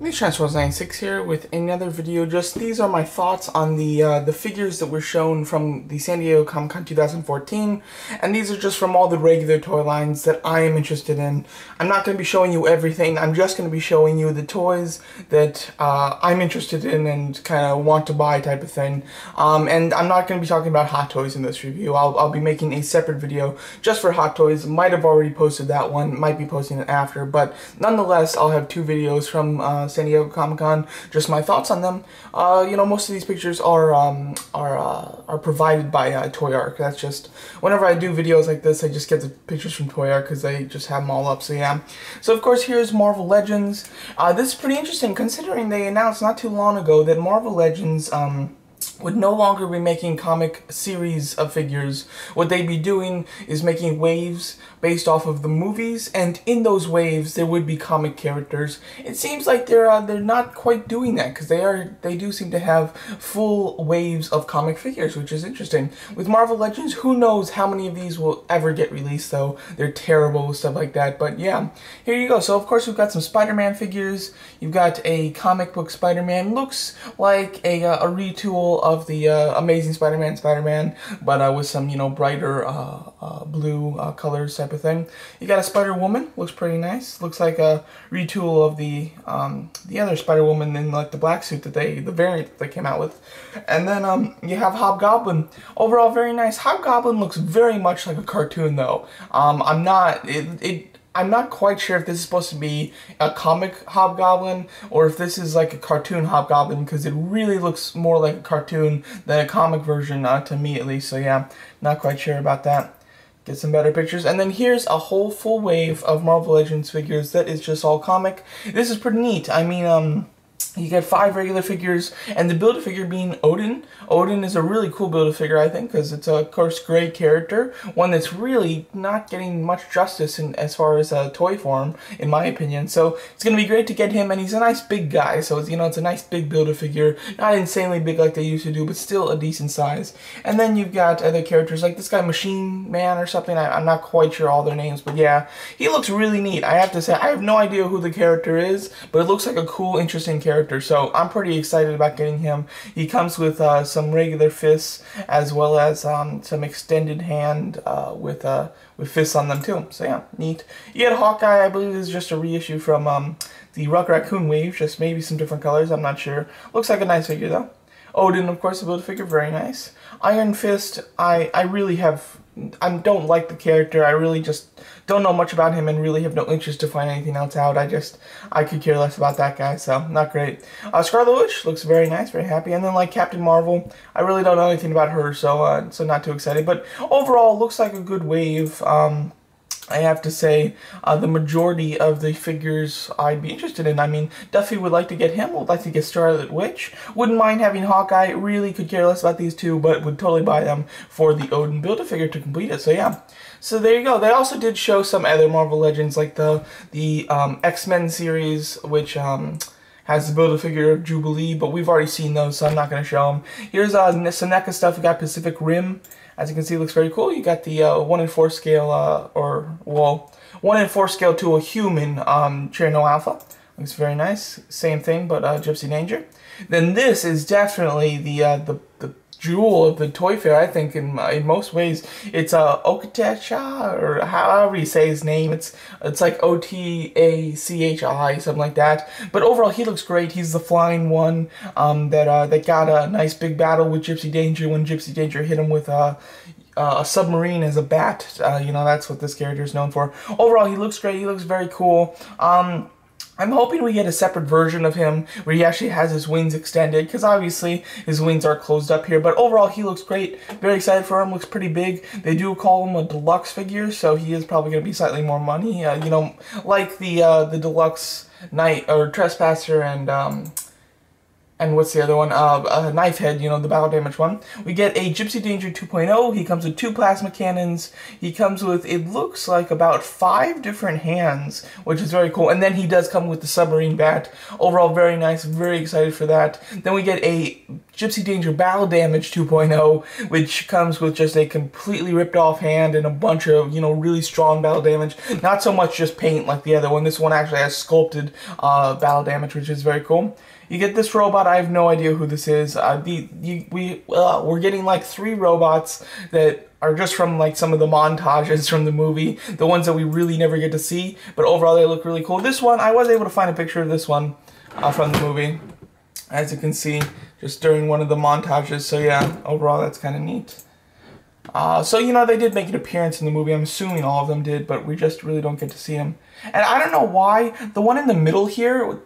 Transformers96 here with another video. Just these are my thoughts on the figures that were shown from the San Diego Comic-Con 2014, and these are just from all the regular toy lines that I am interested in. I'm not going to be showing you everything. I'm just going to be showing you the toys that I'm interested in and kind of want to buy type of thing. And I'm not going to be talking about Hot Toys in this review. I'll be making a separate video just for Hot Toys. Might have already posted that one. Might be posting it after, but nonetheless, I'll have two videos from San Diego Comic-Con, just my thoughts on them. Most of these pictures are provided by Toy Ark. That's just, whenever I do videos like this, I just get the pictures from Toy Ark because they just have them all up, so yeah. So of course, here's Marvel Legends. This is pretty interesting considering they announced not too long ago that Marvel Legends, would no longer be making comic series of figures. What they'd be doing is making waves based off of the movies, and in those waves there would be comic characters. It seems like they're not quite doing that, because they do seem to have full waves of comic figures, which is interesting. With Marvel Legends, who knows how many of these will ever get released, though. They're terrible, stuff like that, but yeah. Here you go. So of course we've got some Spider-Man figures. You've got a comic book Spider-Man. Looks like a retool of the Amazing Spider-Man, but with some, brighter blue colors type of thing. You got a Spider-Woman, looks pretty nice. Looks like a retool of the other Spider-Woman in like the black suit that the variant that they came out with. And then you have Hobgoblin. Overall, very nice. Hobgoblin looks very much like a cartoon, though. I'm not quite sure if this is supposed to be a comic Hobgoblin or if this is like a cartoon Hobgoblin, because it really looks more like a cartoon than a comic version, to me at least. So yeah, not quite sure about that. Get some better pictures. And then here's a whole full wave of Marvel Legends figures that is just all comic. This is pretty neat. I mean, you get 5 regular figures, and the Build-A-Figure being Odin. Odin is a really cool Build-A-Figure, I think, because it's a, of course, great character. One that's really not getting much justice as far as toy form, in my opinion. So it's going to be great to get him, and he's a nice big guy. So, it's a nice big Build-A-Figure. Not insanely big like they used to do, but still a decent size. And then you've got other characters, like this guy, Machine Man or something. I'm not quite sure all their names, but yeah. He looks really neat. I have to say, I have no idea who the character is, but it looks like a cool, interesting character. So I'm pretty excited about getting him. He comes with some regular fists as well as some extended hand with fists on them too. So yeah, neat. You get Hawkeye. I believe this is just a reissue from the Rocket Raccoon wave, just maybe some different colors. I'm not sure. Looks like a nice figure though. Odin, of course, a Build-A-Figure, very nice. Iron Fist, I don't like the character. I really just don't know much about him and really have no interest to find anything else out. I could care less about that guy, so not great. Scarlet Witch looks very nice, very happy. And then like Captain Marvel, I really don't know anything about her, so not too excited. But overall, looks like a good wave. I have to say, the majority of the figures I'd be interested in. I mean, Duffy would like to get him, would like to get Scarlet Witch, wouldn't mind having Hawkeye, really could care less about these two, but would totally buy them for the Odin Build-A-Figure to complete it, so yeah. So there you go. They also did show some other Marvel Legends, like the X-Men series, which has the Build-A-Figure of Jubilee, but we've already seen those, so I'm not going to show them. Here's some NECA stuff. We got Pacific Rim. As you can see, it looks very cool. You got the 1:4 scale, 1:4 scale to a human Cherno Alpha. Looks very nice. Same thing, but Gypsy Danger. Then this is definitely the jewel of the Toy Fair, I think, in most ways. It's Okatecha, or however you say his name. It's like O-T-A-C-H-I, something like that. But overall, he looks great. He's the flying one that got a nice big battle with Gypsy Danger when Gypsy Danger hit him with a submarine as a bat. That's what this character is known for. Overall, he looks great. He looks very cool. I'm hoping we get a separate version of him where he actually has his wings extended, because obviously his wings are closed up here. But overall, he looks great. Very excited for him. Looks pretty big. They do call him a deluxe figure, so he is probably going to be slightly more money. Like the deluxe Knight or Trespasser and And what's the other one? Knife Head, you know, the battle damage one. We get a Gypsy Danger 2.0. He comes with 2 plasma cannons. He comes with, it looks like about 5 different hands, which is very cool. And then he does come with the submarine bat. Overall, very nice. Very excited for that. Then we get a Gypsy Danger Battle Damage 2.0, which comes with just a completely ripped off hand and a bunch of, you know, really strong battle damage. Not so much just paint like the other one. This one actually has sculpted battle damage, which is very cool. You get this robot. I have no idea who this is. We're getting like 3 robots that are just from like some of the montages from the movie, the ones that we really never get to see. But overall, they look really cool. This one, I was able to find a picture of this one from the movie, as you can see, just during one of the montages. So yeah, overall, that's kind of neat. So, you know, they did make an appearance in the movie. I'm assuming all of them did, but we just really don't get to see them. And I don't know why. The one in the middle here,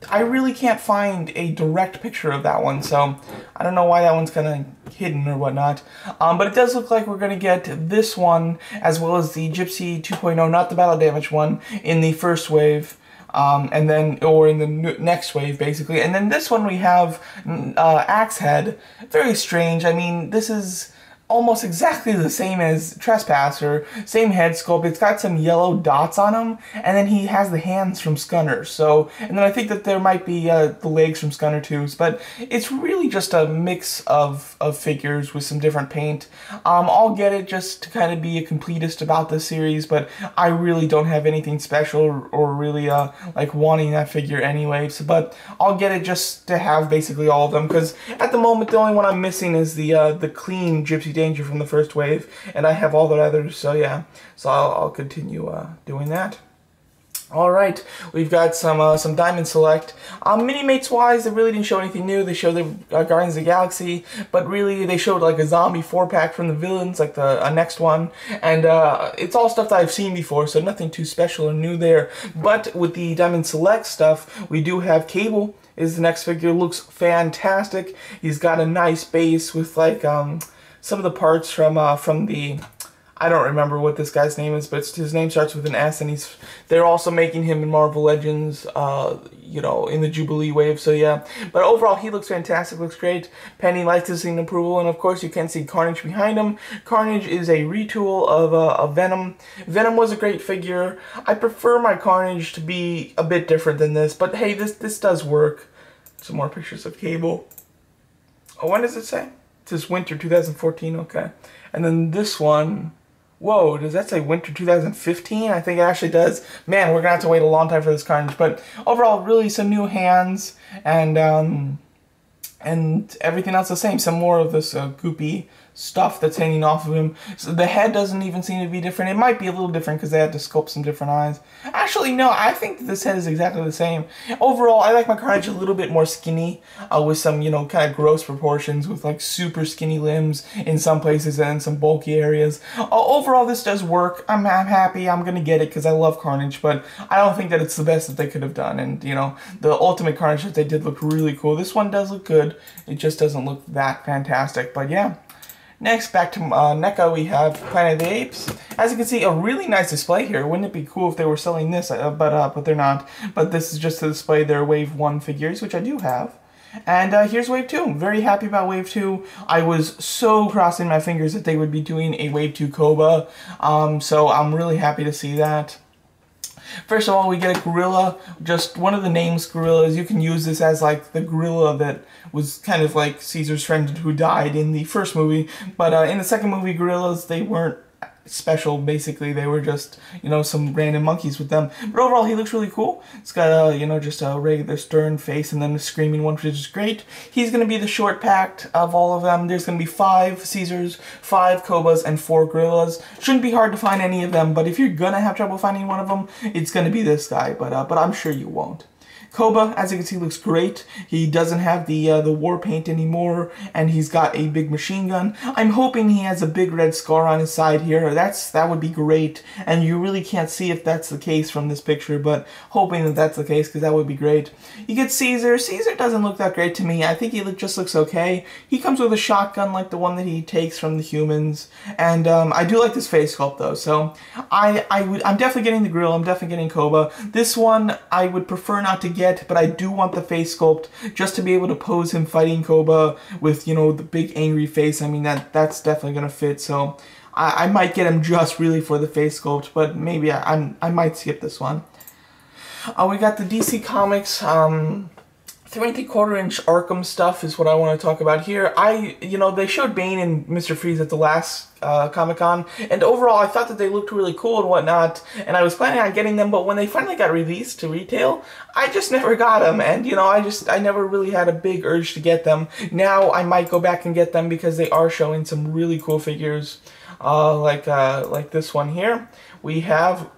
I really can't find a direct picture of that one, so I don't know why that one's kind of hidden or whatnot. But it does look like we're going to get this one, as well as the Gypsy 2.0, not the battle damage one, in the first wave. And then, or in the next wave, basically. And then this one we have Axe Head. Very strange. I mean, this is almost exactly the same as Trespasser, same head sculpt. It's got some yellow dots on him, and then he has the hands from Scunner. So, and then I think that there might be the legs from Scunner too. But it's really just a mix of figures with some different paint. I'll get it just to kind of be a completist about this series, but I really don't have anything special or really like wanting that figure anyway. So, but I'll get it just to have basically all of them, because at the moment the only one I'm missing is the clean Gypsy Danger from the first wave, and I have all the others, so yeah. So I'll continue doing that. Alright, we've got some Diamond Select. Mini-mates wise, they really didn't show anything new. They showed the Guardians of the Galaxy, but really they showed like a zombie 4-pack from the villains, like the next one. And it's all stuff that I've seen before, so nothing too special or new there. But with the Diamond Select stuff, we do have Cable is the next figure. Looks fantastic. He's got a nice base with like some of the parts from the, I don't remember what this guy's name is, but his name starts with an S, and they're also making him in Marvel Legends, you know, in the Jubilee wave, so yeah. But overall, he looks fantastic, looks great. Penny likes his in approval, and of course, you can see Carnage behind him. Carnage is a retool of Venom. Venom was a great figure. I prefer my Carnage to be a bit different than this, but hey, this does work. Some more pictures of Cable. Oh, when does it say? It says winter 2014, okay. And then this one, whoa, does that say winter 2015? I think it actually does. Man, we're gonna have to wait a long time for this Carnage. But overall, really some new hands, and everything else the same. Some more of this goopy stuff that's hanging off of him. So the head doesn't even seem to be different. It might be a little different because they had to sculpt some different eyes. Actually, no, I think this head is exactly the same. Overall, I like my Carnage a little bit more skinny, with some, you know, kind of gross proportions, with like super skinny limbs in some places and in some bulky areas. Overall, this does work. I'm happy. I'm gonna get it because I love Carnage, but I don't think that it's the best that they could have done. And, you know, the Ultimate Carnage that they did look really cool. This one does look good. It just doesn't look that fantastic, but yeah. Next, back to NECA, we have Planet of the Apes. As you can see, a really nice display here. Wouldn't it be cool if they were selling this? But they're not. But this is just to display their Wave 1 figures, which I do have. And here's Wave 2. I'm very happy about Wave 2. I was so crossing my fingers that they would be doing a Wave 2 Koba. So I'm really happy to see that. First of all, we get a gorilla. Just one of the names gorillas. You can use this as like the gorilla that was kind of like Caesar's friend who died in the first movie. But in the second movie, gorillas, they weren't special, basically. They were just, you know, some random monkeys with them. But overall, he looks really cool. It's got a, you know, just a regular stern face and then a screaming one, which is great. He's going to be the short packed of all of them. There's going to be 5 Caesars, 5 Kobas, and 4 gorillas. Shouldn't be hard to find any of them, but if you're going to have trouble finding one of them, it's going to be this guy, but I'm sure you won't. Koba, as you can see, looks great. He doesn't have the war paint anymore, and he's got a big machine gun. I'm hoping he has a big red scar on his side here. That would be great, and you really can't see if that's the case from this picture, but hoping that that's the case, because that would be great. You get Caesar. Caesar doesn't look that great to me. I think he just looks okay. He comes with a shotgun like the one that he takes from the humans, and I do like this face sculpt, though, so I'm definitely getting the gorilla. I'm definitely getting Koba. This one, I would prefer not to get get, but I do want the face sculpt just to be able to pose him fighting Koba with, you know, the big angry face. I mean, that's definitely gonna fit. So I might get him just really for the face sculpt, but maybe I might skip this one. We got the DC Comics 3¾ Arkham stuff is what I want to talk about here. You know, they showed Bane and Mr. Freeze at the last Comic-Con, and overall I thought that they looked really cool and whatnot, and I was planning on getting them, but when they finally got released to retail, I just never got them, and you know, I never really had a big urge to get them. Now I might go back and get them because they are showing some really cool figures, like this one here. We have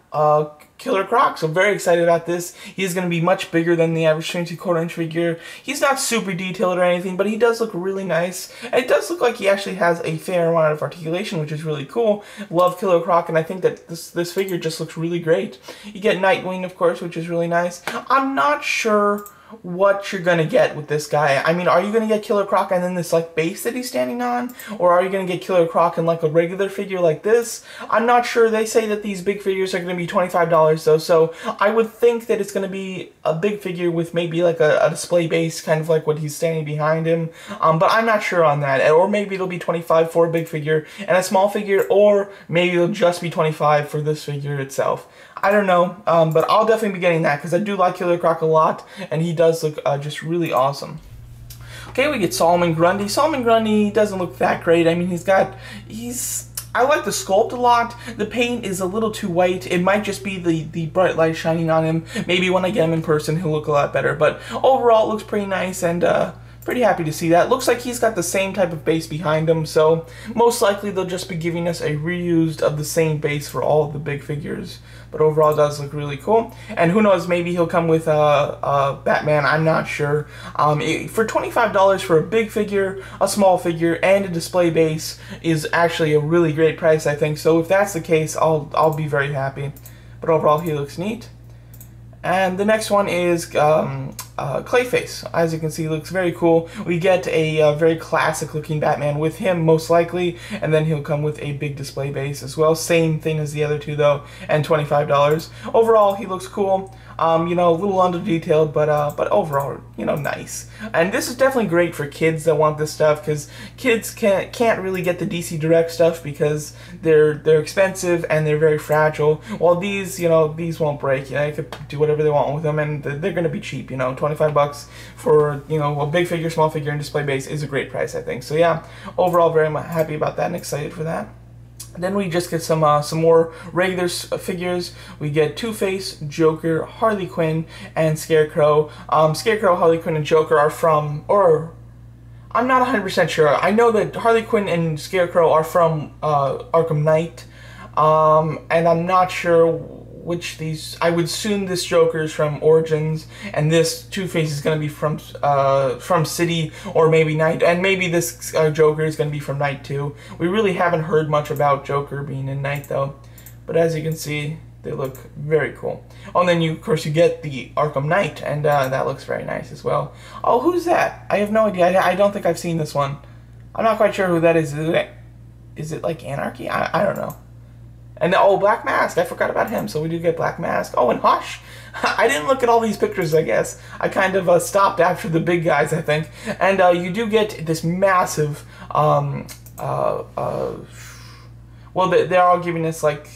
Killer Croc, so very excited about this. He's going to be much bigger than the average 3¼ figure. He's not super detailed or anything, but he does look really nice. And it does look like he actually has a fair amount of articulation, which is really cool. Love Killer Croc, and I think that this figure just looks really great. You get Nightwing, of course, which is really nice. I'm not sure what you're gonna get with this guy. I mean, are you gonna get Killer Croc and then this like base that he's standing on, or are you gonna get Killer Croc in like a regular figure like this? I'm not sure. They say that these big figures are gonna be $25 though, so I would think that it's gonna be a big figure with maybe like a display base, kind of like what he's standing behind him. But I'm not sure on that. Or maybe it'll be $25 for a big figure and a small figure, or maybe it'll just be $25 for this figure itself. I don't know, but I'll definitely be getting that because I do like Killer Croc a lot, and he does look just really awesome. Okay, we get Solomon Grundy. Solomon Grundy doesn't look that great. I mean, I like the sculpt a lot. The paint is a little too white. It might just be the bright light shining on him. Maybe when I get him in person, he'll look a lot better. But overall, it looks pretty nice, and pretty happy to see that. Looks like he's got the same type of base behind him, so most likely they'll just be giving us a reused of the same base for all of the big figures. But overall, it does look really cool. And who knows, maybe he'll come with Batman. I'm not sure. For $25 for a big figure, a small figure, and a display base is actually a really great price, I think. So if that's the case, I'll be very happy. But overall, he looks neat. And the next one is Clayface. As you can see, looks very cool. We get a very classic looking Batman with him, most likely, and then he'll come with a big display base as well. Same thing as the other two though, and $25. Overall, he looks cool. You know, a little under detailed, but overall, you know, nice. And this is definitely great for kids that want this stuff, because kids can't really get the DC Direct stuff because they're expensive and they're very fragile. While these, you know, these won't break. You know, they could do whatever they want with them, and they're going to be cheap. You know, $25 for, you know, a big figure, small figure, and display base is a great price, I think. So yeah, overall, very happy about that and excited for that. Then we just get some more regular figures. We get Two-Face, Joker, Harley Quinn, and Scarecrow. Scarecrow, Harley Quinn, and Joker are from, or I'm not 100% sure. I know that Harley Quinn and Scarecrow are from Arkham Knight, and I'm not sure which these. I would assume this Joker is from Origins, and this Two-Face is going to be from City, or maybe Night, and maybe this Joker is going to be from Night too. We really haven't heard much about Joker being in Night though, but as you can see, they look very cool. Oh, and then of course you get the Arkham Knight, and that looks very nice as well. Oh, who's that? I have no idea. I don't think I've seen this one. I'm not quite sure who that is. Is it like Anarchy? I don't know. And oh, Black Mask, I forgot about him, so we do get Black Mask. Oh, and Hush. I didn't look at all these pictures, I guess. I kind of stopped after the big guys, I think. And you do get this massive, well, they're all giving us, like,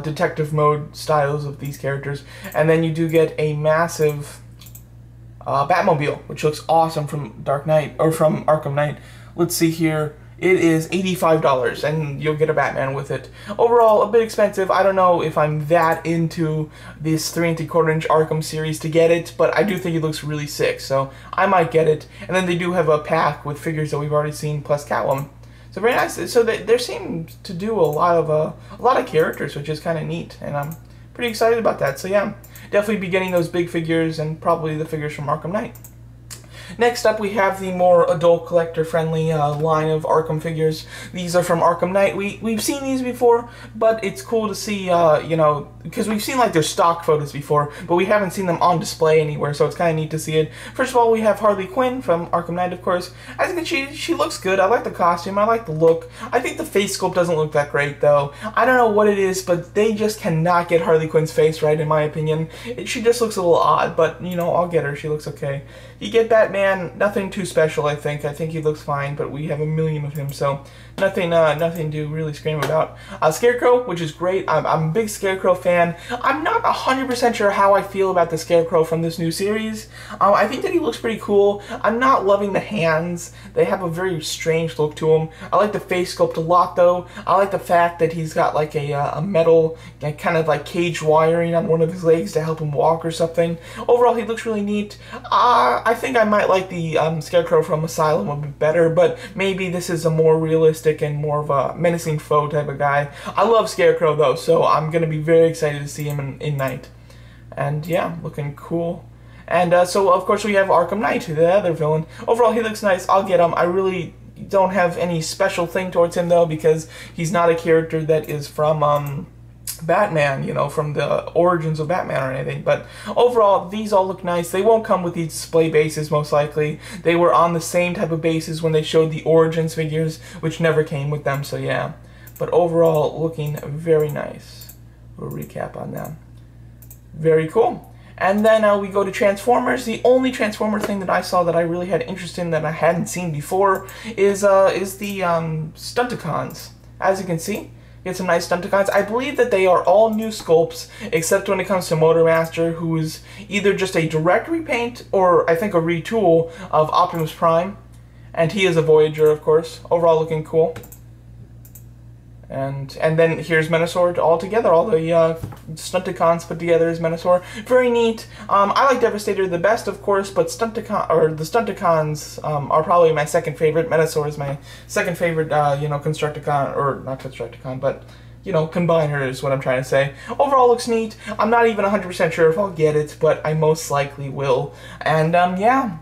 detective mode styles of these characters. And then you do get a massive Batmobile, which looks awesome from Dark Knight, or from Arkham Knight. Let's see here. It is $85, and you'll get a Batman with it. Overall, a bit expensive. I don't know if I'm that into this 3¼ Arkham series to get it, but I do think it looks really sick, so I might get it. And then they do have a pack with figures that we've already seen, plus Catwoman. So very nice. So they seem to do a lot of characters, which is kind of neat, and I'm pretty excited about that. So yeah, definitely be getting those big figures, and probably the figures from Arkham Knight. Next up, we have the more adult collector-friendly line of Arkham figures. These are from Arkham Knight. We've seen these before, but it's cool to see, you know, because we've seen like their stock photos before, but we haven't seen them on display anywhere, so it's kind of neat to see it. First of all, we have Harley Quinn from Arkham Knight, of course. I think she looks good. I like the costume. I like the look. I think the face sculpt doesn't look that great, though. I don't know what it is, but they just cannot get Harley Quinn's face right, in my opinion. She just looks a little odd, but, you know, I'll get her. She looks okay. You get Batman, nothing too special, I think. I think he looks fine, but we have a million of him, so nothing to really scream about. Scarecrow, which is great. I'm a big Scarecrow fan. I'm not 100% sure how I feel about the Scarecrow from this new series. I think that he looks pretty cool. I'm not loving the hands. They have a very strange look to them. I like the face sculpt a lot, though. I like the fact that he's got like a metal, kind of like cage wiring on one of his legs to help him walk or something. Overall, he looks really neat. I think I might like the Scarecrow from Asylum a bit better, but maybe this is a more realistic and more of a menacing foe type of guy. I love Scarecrow, though, so I'm going to be very excited to see him in Night. And yeah, looking cool. And so, of course, we have Arkham Knight, the other villain. Overall, he looks nice. I'll get him. I really don't have any special thing towards him, though, because he's not a character that is from Batman, you know, from the origins of Batman or anything. But overall, these all look nice. They won't come with these display bases, most likely. They were on the same type of bases when they showed the Origins figures, which never came with them, so yeah. But overall, looking very nice. We'll recap on them. Very cool. And then we go to Transformers. The only Transformer thing that I saw that I really had interest in that I hadn't seen before is the Stunticons. As you can see, get some nice Stunticons. I believe that they are all new sculpts, except when it comes to Motormaster, who is either just a direct repaint or I think a retool of Optimus Prime. And he is a Voyager, of course. Overall looking cool. And then here's Menasor all together, all the Stunticons put together as Menasor. Very neat. I like Devastator the best, of course, but the Stunticons are probably my second favorite. Menasor is my second favorite, you know, Constructicon, or not Constructicon, but, you know, Combiner is what I'm trying to say. Overall looks neat. I'm not even 100% sure if I'll get it, but I most likely will. And, yeah.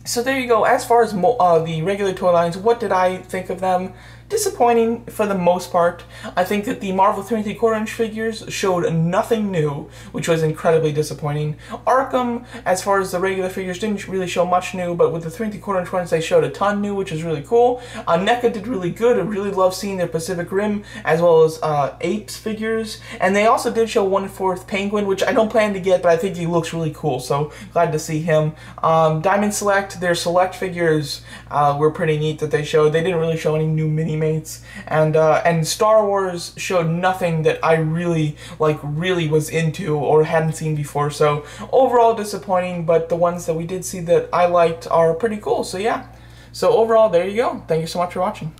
So there you go. As far as the regular toy lines, what did I think of them? Disappointing for the most part. I think that the Marvel 3 3/4-inch figures showed nothing new, which was incredibly disappointing. Arkham, as far as the regular figures, didn't really show much new, but with the 3 3/4-inch ones, they showed a ton new, which was really cool. NECA did really good. I really love seeing their Pacific Rim, as well as Apes figures, and they also did show 1/4 Penguin, which I don't plan to get, but I think he looks really cool, so glad to see him. Diamond Select, their Select figures were pretty neat that they showed. They didn't really show any new mini-mates, and Star Wars showed nothing that I really was into or hadn't seen before, so overall disappointing, but the ones that we did see that I liked are pretty cool, so yeah. So overall, there you go. Thank you so much for watching.